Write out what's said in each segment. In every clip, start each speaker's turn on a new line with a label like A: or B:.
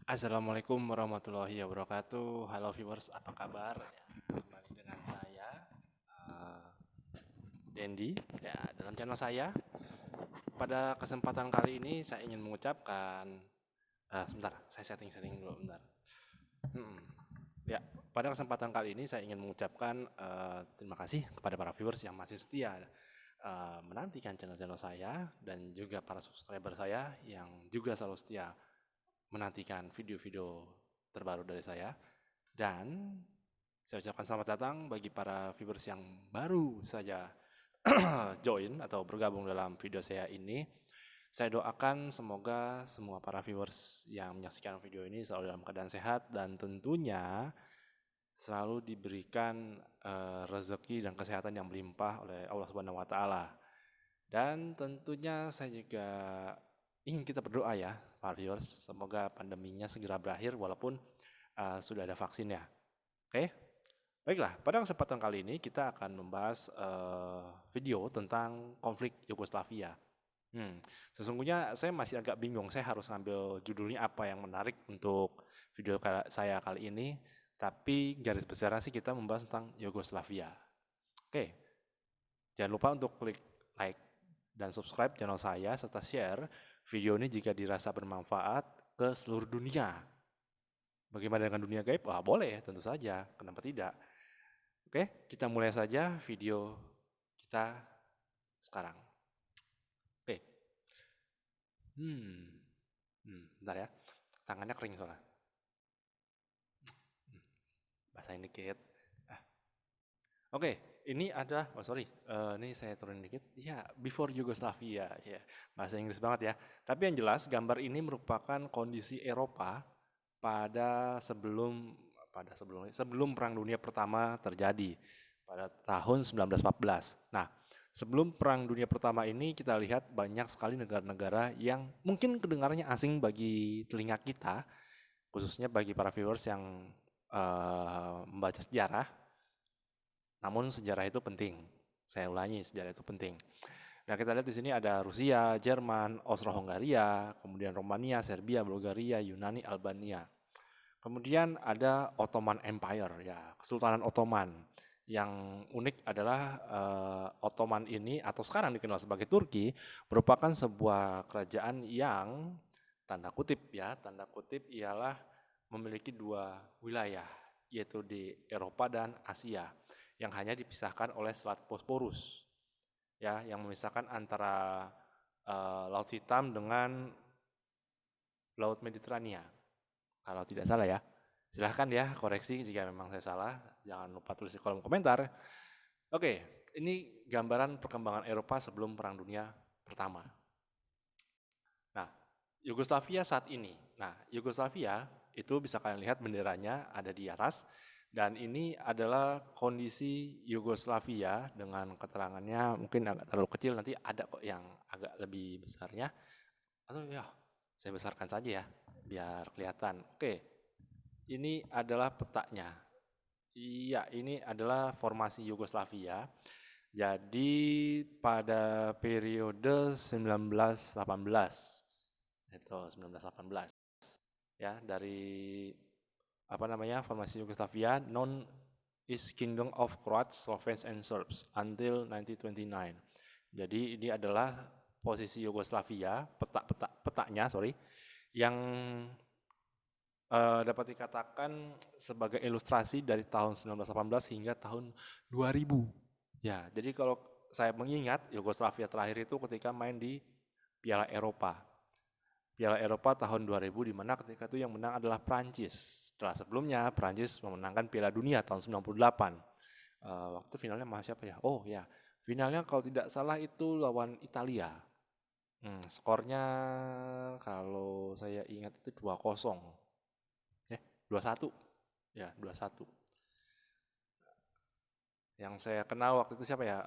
A: Assalamualaikum warahmatullahi wabarakatuh. Halo viewers, apa kabar? Ya, kembali dengan saya, eh, Dendi. Ya, dalam channel saya, pada kesempatan kali ini saya ingin mengucapkan, sebentar, saya setting dulu, bentar. Hmm, Ya, pada kesempatan kali ini saya ingin mengucapkan terima kasih kepada para viewers yang masih setia menantikan channel-channel saya dan juga para subscriber saya yang juga selalu setia menantikan video-video terbaru dari saya. Dan saya ucapkan selamat datang bagi para viewers yang baru saja join atau bergabung dalam video saya ini. Saya doakan semoga semua para viewers yang menyaksikan video ini selalu dalam keadaan sehat dan tentunya selalu diberikan rezeki dan kesehatan yang melimpah oleh Allah Subhanahu wa taala. Dan tentunya saya juga ingin kita berdoa ya, para viewers, semoga pandeminya segera berakhir walaupun sudah ada vaksinnya. Oke, baiklah. Pada kesempatan kali ini kita akan membahas video tentang konflik Yugoslavia. Sesungguhnya saya masih agak bingung, saya harus ngambil judulnya apa yang menarik untuk video saya kali ini. Tapi garis besarnya sih kita membahas tentang Yugoslavia. Oke, jangan lupa untuk klik like dan subscribe channel saya serta share video ini jika dirasa bermanfaat ke seluruh dunia. Bagaimana dengan dunia gaib? Wah, boleh, tentu saja. Kenapa tidak? Oke, kita mulai saja video kita sekarang. Oke. Bentar ya. Tangannya kering soalnya. Basahin dikit. Oke, ini ada, ini saya turun dikit. Ya, before Yugoslavia, ya, bahasa Inggris banget ya. Tapi yang jelas, gambar ini merupakan kondisi Eropa sebelum Perang Dunia Pertama terjadi pada tahun 1914. Nah, sebelum Perang Dunia Pertama ini kita lihat banyak sekali negara-negara yang mungkin kedengarannya asing bagi telinga kita, khususnya bagi para viewers yang membaca sejarah. Namun sejarah itu penting. Saya ulangi, sejarah itu penting. Nah, kita lihat di sini ada Rusia, Jerman, Austro-Hungaria, kemudian Romania, Serbia, Bulgaria, Yunani, Albania. Kemudian ada Ottoman Empire, ya, Kesultanan Ottoman. Yang unik adalah Ottoman ini atau sekarang dikenal sebagai Turki merupakan sebuah kerajaan yang tanda kutip ialah memiliki dua wilayah, yaitu di Eropa dan Asia yang hanya dipisahkan oleh Selat Bosporus, ya, yang memisahkan antara Laut Hitam dengan Laut Mediterania. Kalau tidak salah ya, silahkan ya koreksi jika memang saya salah. Jangan lupa tulis di kolom komentar. Oke, ini gambaran perkembangan Eropa sebelum Perang Dunia Pertama. Nah, Yugoslavia saat ini. Nah, Yugoslavia itu bisa kalian lihat benderanya ada di atas. Dan ini adalah kondisi Yugoslavia dengan keterangannya mungkin agak terlalu kecil, nanti ada kok yang agak lebih besarnya. Atau ya, saya besarkan saja ya, biar kelihatan. Oke, ini adalah petanya. Iya, ini adalah formasi Yugoslavia. Jadi pada periode 1918, itu 1918, ya, dari formasi Yugoslavia known is Kingdom of Croats, Slovenes and Serbs until 1929. Jadi ini adalah posisi Yugoslavia, petanya yang dapat dikatakan sebagai ilustrasi dari tahun 1918 hingga tahun 2000. Ya, jadi kalau saya mengingat Yugoslavia terakhir itu ketika main di Piala Eropa. Piala Eropa tahun 2000 di mana ketika itu yang menang adalah Prancis. Setelah sebelumnya Prancis memenangkan Piala Dunia tahun 98. Waktu finalnya sama siapa ya? Oh ya, finalnya kalau tidak salah itu lawan Italia. Skornya kalau saya ingat itu 2-0. 2-1. Ya, 2-1. Yang saya kenal waktu itu siapa ya?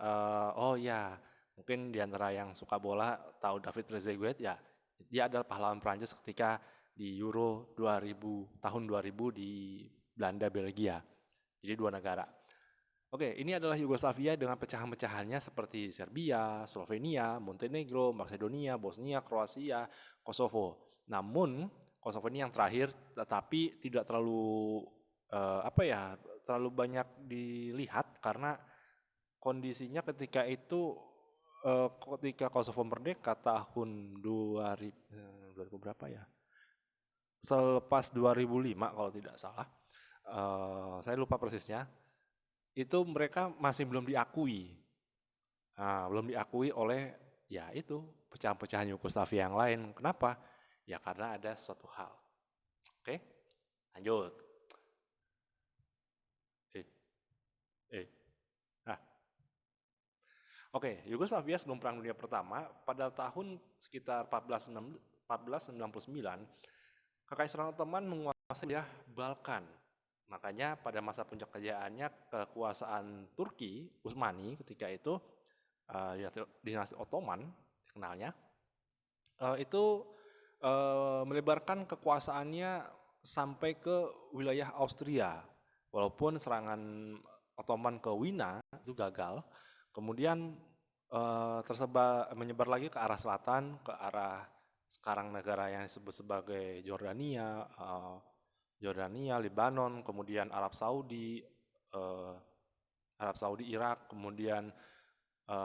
A: Oh ya, mungkin diantara yang suka bola tahu David Trezeguet ya. Dia adalah pahlawan Prancis ketika di Euro 2000 tahun 2000 di Belanda, Belgia. Jadi dua negara. Oke, ini adalah Yugoslavia dengan pecahan-pecahannya seperti Serbia, Slovenia, Montenegro, Makedonia, Bosnia, Kroasia, Kosovo. Namun Kosovo ini yang terakhir, tetapi tidak terlalu terlalu banyak dilihat karena kondisinya ketika itu ketika Kosovo merdeka tahun 2000 berapa ya? Selepas 2005 kalau tidak salah, saya lupa persisnya, itu mereka masih belum diakui. Belum diakui oleh ya itu pecahan-pecahan Yugoslavia yang lain. Kenapa? Ya karena ada suatu hal. Oke, lanjut. Nah, oke, Yugoslavia sebelum Perang Dunia Pertama pada tahun sekitar 1499, Kekaisaran Ottoman menguasai wilayah Balkan. Makanya pada masa puncak kejayaannya kekuasaan Turki, Utsmani ketika itu dinasti Ottoman dikenalnya, itu melebarkan kekuasaannya sampai ke wilayah Austria. Walaupun serangan Ottoman ke Wina itu gagal, kemudian menyebar lagi ke arah selatan, ke arah sekarang negara yang disebut sebagai Jordania, Lebanon, kemudian Arab Saudi, Irak, kemudian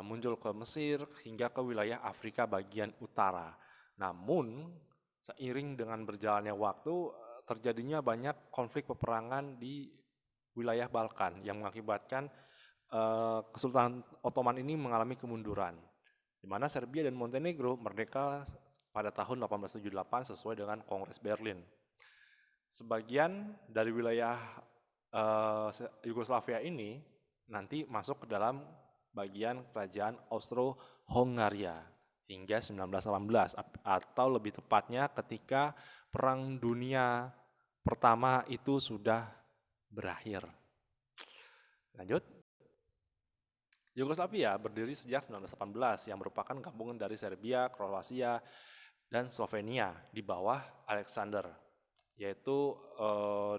A: muncul ke Mesir hingga ke wilayah Afrika bagian utara. Namun seiring dengan berjalannya waktu terjadinya banyak konflik peperangan di wilayah Balkan yang mengakibatkan Kesultanan Ottoman ini mengalami kemunduran, di mana Serbia dan Montenegro merdeka pada tahun 1878 sesuai dengan Kongres Berlin. Sebagian dari wilayah Yugoslavia ini nanti masuk ke dalam bagian kerajaan Austro-Hongaria hingga 1918 atau lebih tepatnya ketika Perang Dunia Pertama itu sudah berakhir. Lanjut. Yugoslavia berdiri sejak 1918 yang merupakan gabungan dari Serbia, Kroasia, dan Slovenia di bawah Alexander, yaitu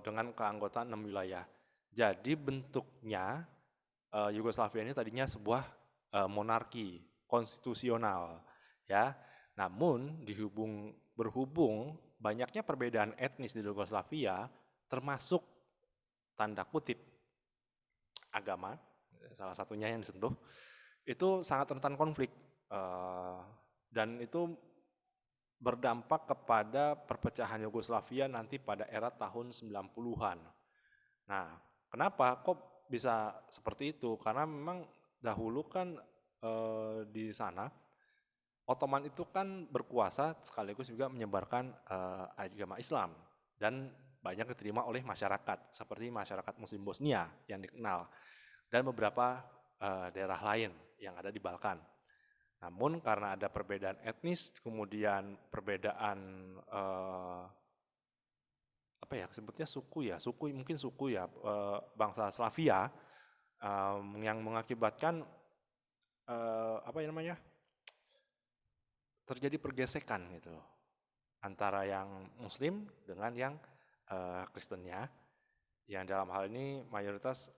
A: dengan keanggotaan 6 wilayah. Jadi bentuknya Yugoslavia ini tadinya sebuah monarki konstitusional, ya. Namun berhubung banyaknya perbedaan etnis di Yugoslavia, termasuk tanda kutip agama, salah satunya yang disentuh, itu sangat rentan konflik dan itu berdampak kepada perpecahan Yugoslavia nanti pada era tahun 90-an. Nah, kenapa kok bisa seperti itu? Karena memang dahulu kan di sana Ottoman itu kan berkuasa sekaligus juga menyebarkan agama Islam dan banyak diterima oleh masyarakat seperti masyarakat Muslim Bosnia yang dikenal dan beberapa daerah lain yang ada di Balkan. Namun karena ada perbedaan etnis, kemudian perbedaan sebutnya suku ya, bangsa Slavia yang mengakibatkan terjadi pergesekan gitu loh antara yang Muslim dengan yang Kristennya, yang dalam hal ini mayoritas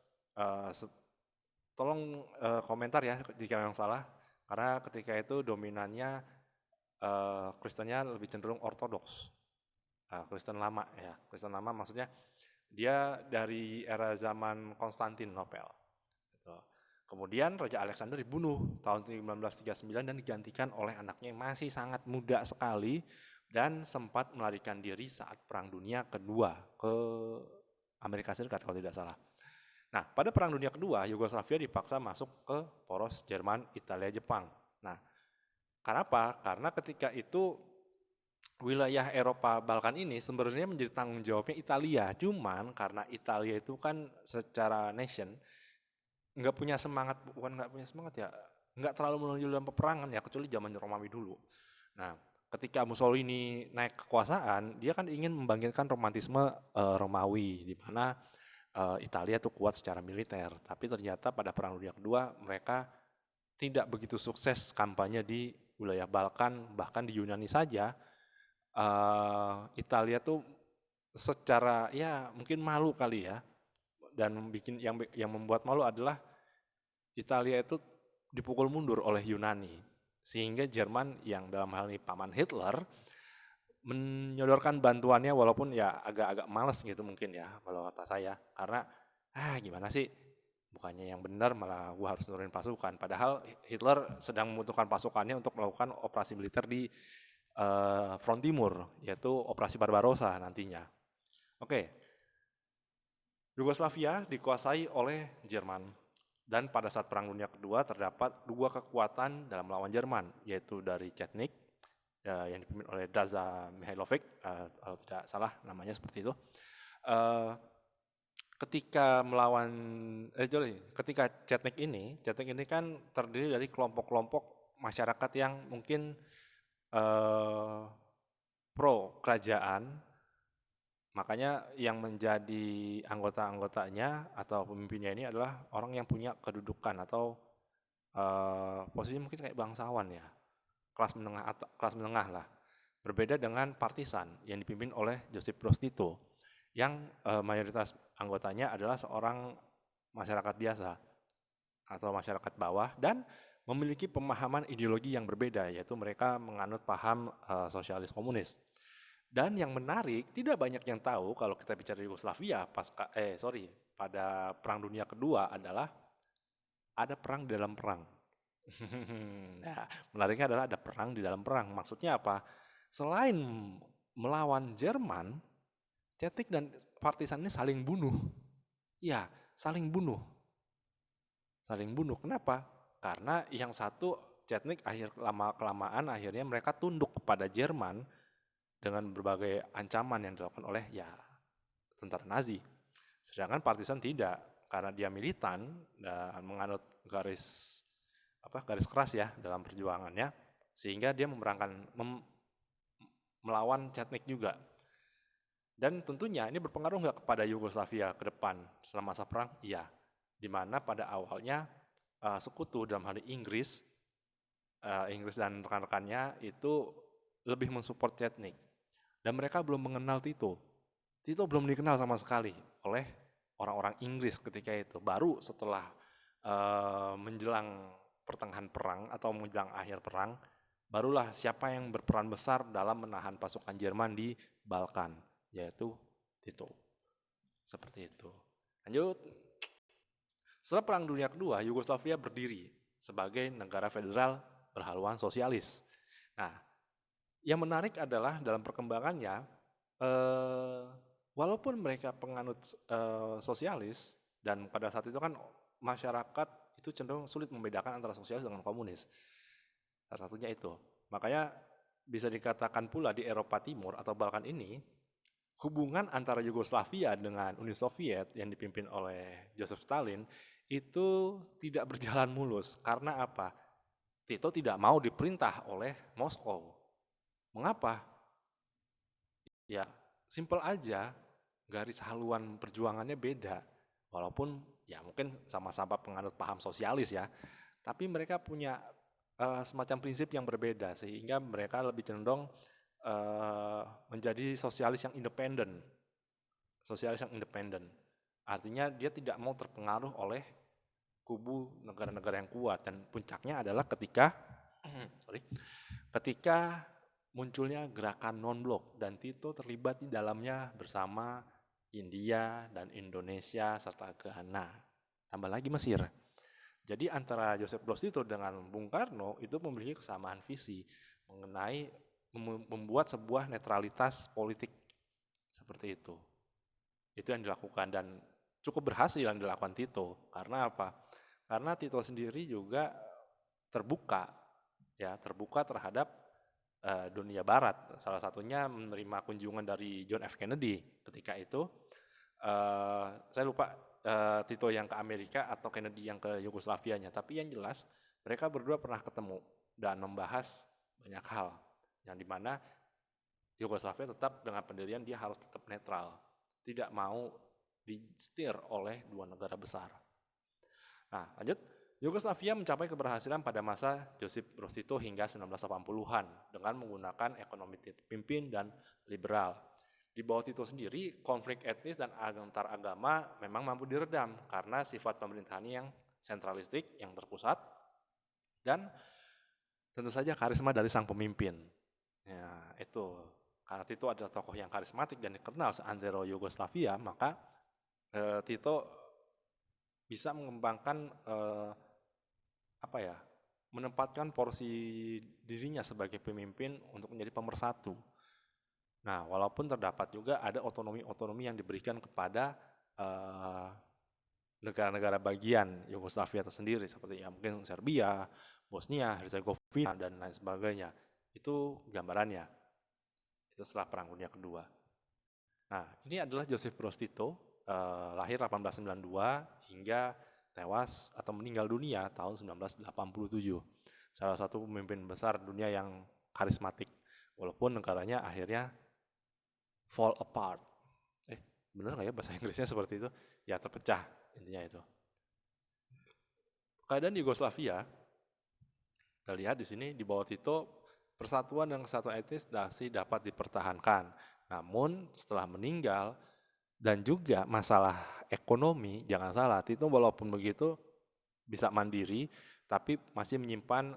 A: tolong komentar ya jika memang salah, karena ketika itu dominannya Kristennya lebih cenderung ortodoks, Kristen lama ya. Kristen lama maksudnya dia dari era zaman Konstantinopel. Gitu. Kemudian Raja Alexander dibunuh tahun 1939 dan digantikan oleh anaknya yang masih sangat muda sekali dan sempat melarikan diri saat Perang Dunia Kedua ke Amerika Serikat kalau tidak salah. Nah, pada Perang Dunia Kedua, Yugoslavia dipaksa masuk ke poros Jerman, Italia, Jepang. Nah, kenapa? Karena ketika itu wilayah Eropa Balkan ini sebenarnya menjadi tanggung jawabnya Italia. Cuman karena Italia itu kan secara nation nggak punya semangat ya, nggak terlalu menonjol dalam peperangan ya, kecuali zaman Romawi dulu. Nah, ketika Mussolini naik kekuasaan, dia kan ingin membangkitkan romantisme Romawi, di mana Italia itu kuat secara militer. Tapi ternyata pada Perang Dunia Kedua mereka tidak begitu sukses kampanye di wilayah Balkan, bahkan di Yunani saja. Italia tuh secara ya mungkin malu kali ya, dan yang membuat malu adalah Italia itu dipukul mundur oleh Yunani, sehingga Jerman yang dalam hal ini paman Hitler menyodorkan bantuannya walaupun ya agak-agak males gitu mungkin ya kalau kata saya. Karena gimana sih, bukannya yang benar malah gua harus nurunin pasukan. Padahal Hitler sedang membutuhkan pasukannya untuk melakukan operasi militer di front timur, yaitu operasi Barbarossa nantinya. Oke, Yugoslavia dikuasai oleh Jerman. Dan pada saat Perang Dunia Kedua terdapat dua kekuatan dalam melawan Jerman, yaitu dari Chetnik yang dipimpin oleh Daza Mihailovic, kalau tidak salah namanya seperti itu. Eh, ketika melawan, ketika Chetnik ini kan terdiri dari kelompok-kelompok masyarakat yang mungkin pro kerajaan. Makanya yang menjadi anggota-anggotanya atau pemimpinnya ini adalah orang yang punya kedudukan atau posisi mungkin kayak bangsawan ya, kelas menengah lah. Berbeda dengan partisan yang dipimpin oleh Josip Broz Tito, yang mayoritas anggotanya adalah seorang masyarakat biasa atau masyarakat bawah dan memiliki pemahaman ideologi yang berbeda, yaitu mereka menganut paham sosialis komunis. Dan yang menarik, tidak banyak yang tahu kalau kita bicara Yugoslavia pada Perang Dunia Kedua adalah ada perang di dalam perang. Nah, menariknya adalah ada perang di dalam perang. Maksudnya apa? Selain melawan Jerman, Cetik dan partisan ini saling bunuh. Ya, saling bunuh. Saling bunuh. Kenapa? Karena yang satu, Chetnik kelamaan akhirnya mereka tunduk kepada Jerman dengan berbagai ancaman yang dilakukan oleh tentara Nazi. Sedangkan partisan tidak, karena dia militan dan menganut garis keras ya dalam perjuangannya, sehingga dia melawan Chetnik juga. Dan tentunya ini berpengaruh nggak kepada Yugoslavia ke depan selama masa perang? Iya, di mana pada awalnya sekutu dalam hal ini Inggris dan rekan-rekannya itu lebih mensupport Chetnik. Dan mereka belum mengenal Tito. Tito belum dikenal sama sekali oleh orang-orang Inggris ketika itu. Baru setelah menjelang pertengahan perang atau menjelang akhir perang, barulah siapa yang berperan besar dalam menahan pasukan Jerman di Balkan, yaitu Tito. Seperti itu. Lanjut. Setelah Perang Dunia Kedua, Yugoslavia berdiri sebagai negara federal berhaluan sosialis. Nah, yang menarik adalah dalam perkembangannya, walaupun mereka penganut sosialis, dan pada saat itu kan masyarakat itu cenderung sulit membedakan antara sosialis dengan komunis. Salah satunya itu. Makanya bisa dikatakan pula di Eropa Timur atau Balkan ini, hubungan antara Yugoslavia dengan Uni Soviet yang dipimpin oleh Joseph Stalin itu tidak berjalan mulus. Karena apa? Tito tidak mau diperintah oleh Moskow. Mengapa? Ya, simpel aja, garis haluan perjuangannya beda. Walaupun ya mungkin sama-sama penganut paham sosialis ya, tapi mereka punya semacam prinsip yang berbeda, sehingga mereka lebih cenderung menjadi sosialis yang independen. Sosialis yang independen. Artinya dia tidak mau terpengaruh oleh kubu negara-negara yang kuat, dan puncaknya adalah ketika munculnya gerakan non-blok dan Tito terlibat di dalamnya bersama India dan Indonesia serta Ghana, tambah lagi Mesir. Jadi antara Joseph Broz Tito dengan Bung Karno itu memiliki kesamaan visi mengenai membuat sebuah netralitas politik seperti itu. Itu yang dilakukan dan cukup berhasil yang dilakukan Tito. Karena apa? Karena Tito sendiri juga terbuka terhadap dunia barat. Salah satunya menerima kunjungan dari John F. Kennedy ketika itu. Saya lupa Tito yang ke Amerika atau Kennedy yang ke Yugoslavianya, tapi yang jelas mereka berdua pernah ketemu dan membahas banyak hal, yang dimana Yugoslavia tetap dengan pendirian dia harus tetap netral, tidak mau disetir oleh dua negara besar. Nah, lanjut. Yugoslavia mencapai keberhasilan pada masa Josip Broz Tito hingga 1980-an dengan menggunakan ekonomi pimpin dan liberal. Di bawah Tito sendiri, konflik etnis dan antar agama memang mampu diredam karena sifat pemerintahannya yang sentralistik, yang terpusat, dan tentu saja karisma dari sang pemimpin. Ya, itu karena Tito adalah tokoh yang karismatik dan dikenal seantero Yugoslavia, maka Tito bisa mengembangkan menempatkan porsi dirinya sebagai pemimpin untuk menjadi pemersatu. Nah, walaupun terdapat juga ada otonomi-otonomi yang diberikan kepada negara-negara bagian Yugoslavia tersendiri, seperti mungkin Serbia, Bosnia, Herzegovina, dan lain sebagainya. Itu gambarannya. Itu setelah Perang Dunia Kedua. Nah, ini adalah Josip Broz Tito, lahir 1892 hingga tewas atau meninggal dunia tahun 1987. Salah satu pemimpin besar dunia yang karismatik, walaupun negaranya akhirnya fall apart. Bener nggak ya bahasa Inggrisnya seperti itu? Ya, terpecah intinya itu. Keadaan Yugoslavia, kita lihat di sini di bawah Tito, persatuan dan kesatuan etnis masih dapat dipertahankan. Namun setelah meninggal dan juga masalah ekonomi, jangan salah, Tito walaupun begitu bisa mandiri, tapi masih menyimpan,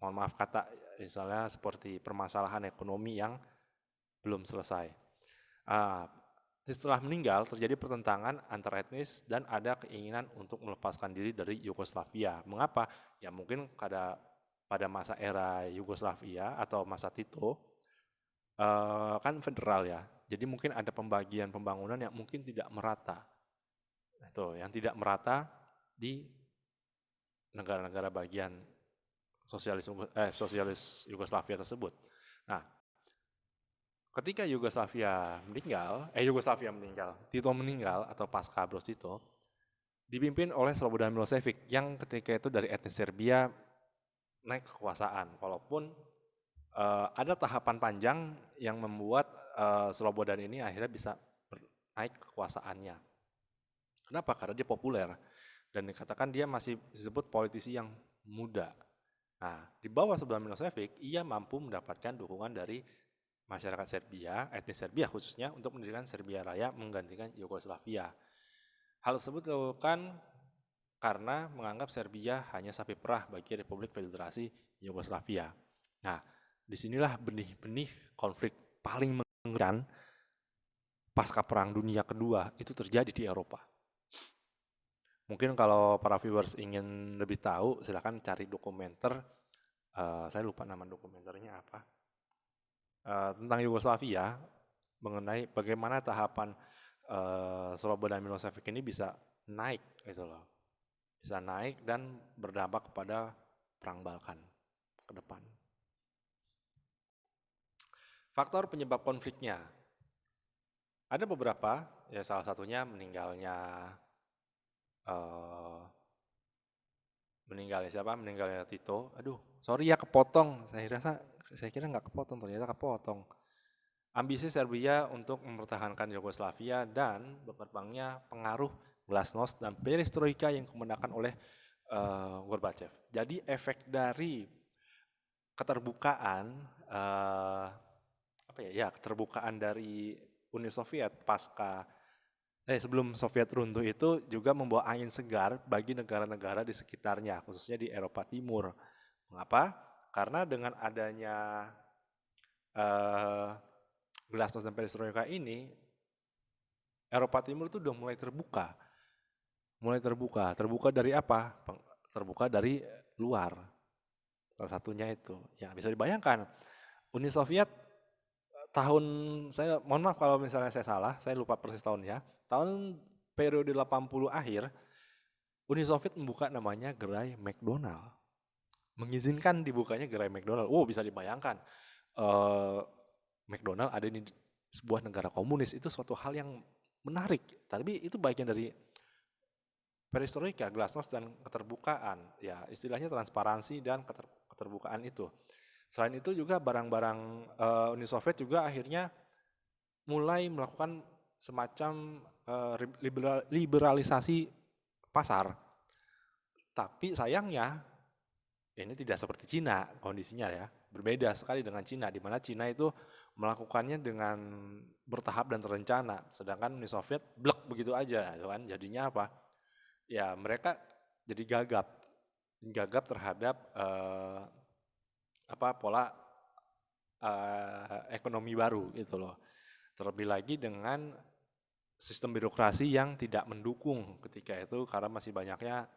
A: mohon maaf kata, misalnya seperti permasalahan ekonomi yang belum selesai. Setelah meninggal terjadi pertentangan antar etnis dan ada keinginan untuk melepaskan diri dari Yugoslavia. Mengapa? Ya mungkin pada masa era Yugoslavia atau masa Tito kan federal ya. Jadi mungkin ada pembagian pembangunan yang mungkin tidak merata. Itu yang tidak merata di negara-negara bagian sosialis Yugoslavia tersebut. Nah, ketika Yugoslavia meninggal, Tito meninggal atau pasca Broz Tito, dipimpin oleh Slobodan Milosevic yang ketika itu dari etnis Serbia naik kekuasaan. Walaupun ada tahapan panjang yang membuat Slobodan ini akhirnya bisa naik kekuasaannya. Kenapa? Karena dia populer dan dikatakan dia masih disebut politisi yang muda. Nah, di bawah Slobodan Milosevic, ia mampu mendapatkan dukungan dari masyarakat Serbia, etnis Serbia khususnya, untuk mendirikan Serbia Raya menggantikan Yugoslavia. Hal tersebut dilakukan karena menganggap Serbia hanya sapi perah bagi Republik Federasi Yugoslavia. Nah, disinilah benih-benih konflik paling mengerikan pasca Perang Dunia Kedua itu terjadi di Eropa. Mungkin kalau para viewers ingin lebih tahu, silakan cari dokumenter. Saya lupa nama dokumenternya apa. Tentang Yugoslavia, mengenai bagaimana tahapan Slobodan Milosevic ini bisa naik gitu loh. Bisa naik dan berdampak kepada Perang Balkan ke depan. Faktor penyebab konfliknya. Ada beberapa, ya salah satunya meninggalnya Tito. Aduh, sorry ya kepotong. Saya kira nggak kepotong, ternyata kepotong. Ambisi Serbia untuk mempertahankan Yugoslavia dan berkembangnya pengaruh glasnost dan perestroika yang dikemukakan oleh Gorbachev. Jadi efek dari keterbukaan keterbukaan dari Uni Soviet sebelum Soviet runtuh itu juga membawa angin segar bagi negara-negara di sekitarnya, khususnya di Eropa Timur. Mengapa? Karena dengan adanya glasnost dan perestroika ini, Eropa Timur itu udah mulai terbuka. Terbuka dari apa? Terbuka dari luar. Salah satunya itu. Ya bisa dibayangkan, Uni Soviet saya mohon maaf kalau misalnya saya salah, saya lupa persis tahunnya. Tahun periode 80 akhir, Uni Soviet membuka namanya Gerai McDonald. Mengizinkan dibukanya Gerai McDonald. Bisa dibayangkan. McDonald ada di sebuah negara komunis, itu suatu hal yang menarik. Tapi itu bagian dari perestroika, glasnost dan keterbukaan. Ya, istilahnya transparansi dan keterbukaan itu. Selain itu juga barang-barang Uni Soviet juga akhirnya mulai melakukan semacam liberalisasi pasar. Tapi sayangnya ini tidak seperti Cina kondisinya ya. Berbeda sekali dengan Cina, di mana Cina itu melakukannya dengan bertahap dan terencana. Sedangkan Uni Soviet blek begitu aja, kan? Jadinya apa? Ya mereka jadi gagap terhadap pola ekonomi baru gitu loh. Terlebih lagi dengan sistem birokrasi yang tidak mendukung ketika itu karena masih banyaknya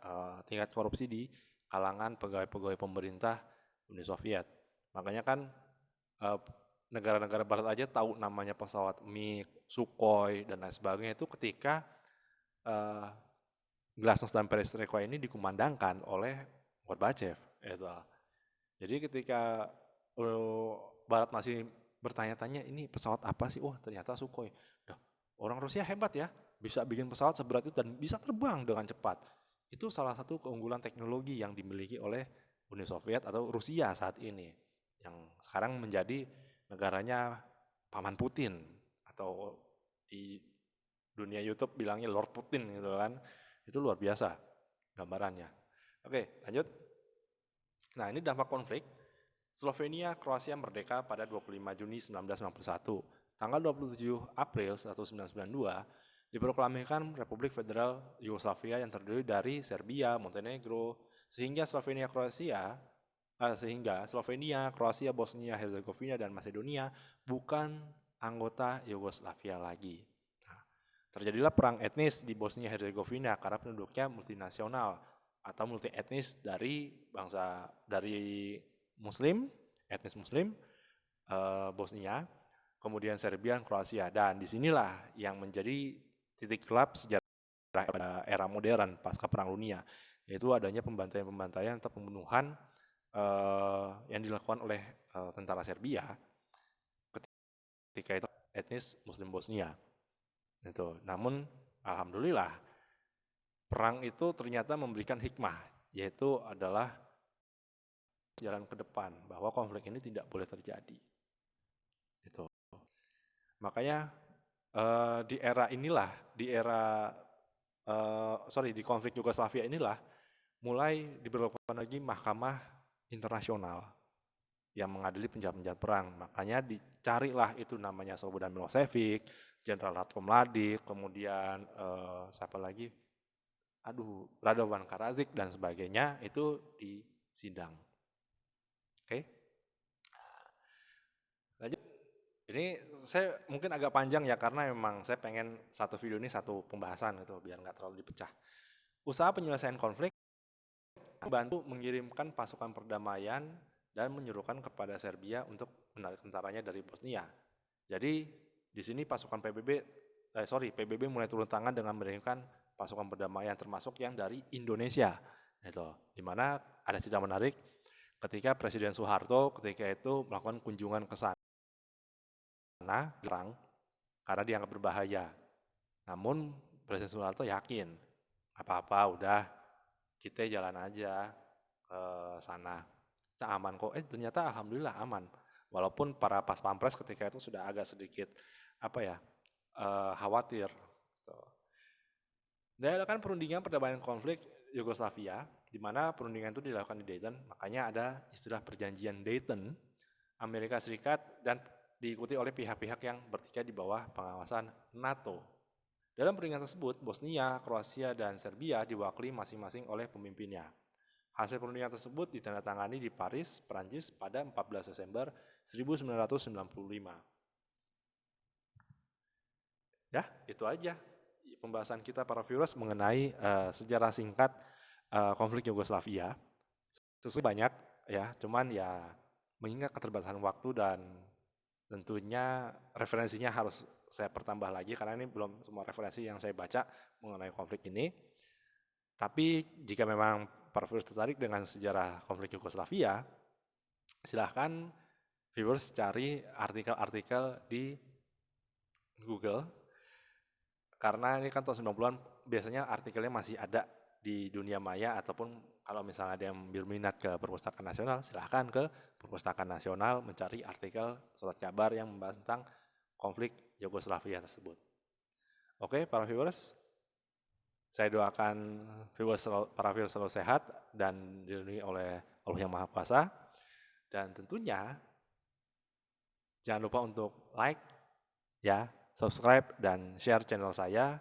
A: tingkat korupsi di kalangan pegawai-pegawai pemerintah Uni Soviet. Makanya kan eh, negara-negara barat aja tahu namanya pesawat MiG, Sukhoi dan lain sebagainya itu ketika eh, Glasnost dan Perestroika ini dikumandangkan oleh Gorbachev. Gitu. Jadi ketika Barat masih bertanya-tanya ini pesawat apa sih? Wah ternyata Sukhoi. Duh, orang Rusia hebat ya, bisa bikin pesawat seberat itu dan bisa terbang dengan cepat. Itu salah satu keunggulan teknologi yang dimiliki oleh Uni Soviet atau Rusia saat ini. Yang sekarang menjadi negaranya Paman Putin atau di dunia YouTube bilangnya Lord Putin gitu kan. Itu luar biasa gambarannya. Oke, lanjut. Nah, ini dampak konflik. Slovenia, Kroasia merdeka pada 25 Juni 1991. Tanggal 27 April 1992 diproklamirkan Republik Federal Yugoslavia yang terdiri dari Serbia, Montenegro, sehingga Slovenia, Kroasia, Bosnia, Herzegovina, dan Macedonia bukan anggota Yugoslavia lagi. Nah, terjadilah perang etnis di Bosnia Herzegovina karena penduduknya multinasional atau multi etnis dari Muslim, etnis Muslim, Bosnia, kemudian Serbia, Kroasia, dan disinilah yang menjadi titik gelap sejarah era modern pasca Perang Dunia, yaitu adanya pembantaian-pembantaian atau pembunuhan yang dilakukan oleh tentara Serbia ketika itu etnis Muslim Bosnia. Itu. Namun, alhamdulillah, perang itu ternyata memberikan hikmah, yaitu adalah jalan ke depan bahwa konflik ini tidak boleh terjadi. Itu. Makanya di konflik Yugoslavia inilah mulai diberlakukan lagi mahkamah internasional yang mengadili penjahat-penjahat perang. Makanya dicarilah itu namanya Slobodan Milosevic, Jenderal Ratko Mladic, kemudian siapa lagi? Radovan Karadzic dan sebagainya itu disidang. Oke. Lanjut. Ini saya mungkin agak panjang ya karena memang saya pengen satu video ini satu pembahasan gitu biar nggak terlalu dipecah. Usaha penyelesaian konflik membantu mengirimkan pasukan perdamaian dan menyuruhkan kepada Serbia untuk menarik tentaranya dari Bosnia. Jadi di sini pasukan PBB mulai turun tangan dengan mengirimkan pasukan perdamaian termasuk yang dari Indonesia. Itu, di mana ada cerita menarik ketika Presiden Soeharto ketika itu melakukan kunjungan ke sana perang karena dianggap berbahaya. Namun Presiden Soeharto yakin apa-apa udah kita jalan aja ke sana. Kita aman kok. Ternyata alhamdulillah aman. Walaupun para pas pampres ketika itu sudah agak sedikit khawatir. Diadakan perundingan perdamaian konflik Yugoslavia, di mana perundingan itu dilakukan di Dayton. Makanya ada istilah perjanjian Dayton, Amerika Serikat, dan diikuti oleh pihak-pihak yang bertikai di bawah pengawasan NATO. Dalam perundingan tersebut, Bosnia, Kroasia, dan Serbia diwakili masing-masing oleh pemimpinnya. Hasil perundingan tersebut ditandatangani di Paris, Prancis pada 14 Desember 1995. Ya, itu aja pembahasan kita para viewers mengenai sejarah singkat konflik Yugoslavia. Sesuai banyak ya, cuman ya mengingat keterbatasan waktu dan tentunya referensinya harus saya pertambah lagi karena ini belum semua referensi yang saya baca mengenai konflik ini. Tapi jika memang para viewers tertarik dengan sejarah konflik Yugoslavia, silahkan viewers cari artikel-artikel di Google. Karena ini kan tahun 90-an biasanya artikelnya masih ada di dunia maya ataupun kalau misalnya ada yang berminat ke Perpustakaan Nasional, silahkan ke Perpustakaan Nasional mencari artikel surat kabar yang membahas tentang konflik Yugoslavia tersebut. Oke, para viewers, saya doakan para viewers selalu sehat dan dilindungi oleh Allah yang Maha Kuasa. Dan tentunya jangan lupa untuk like, ya, subscribe dan share channel saya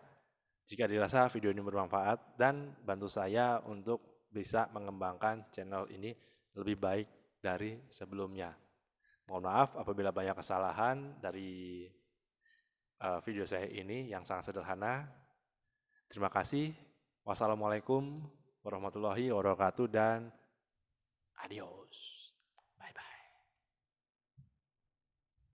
A: jika dirasa video ini bermanfaat dan bantu saya untuk bisa mengembangkan channel ini lebih baik dari sebelumnya. Mohon maaf apabila banyak kesalahan dari video saya ini yang sangat sederhana. Terima kasih. Wassalamualaikum warahmatullahi wabarakatuh dan adios. Bye-bye.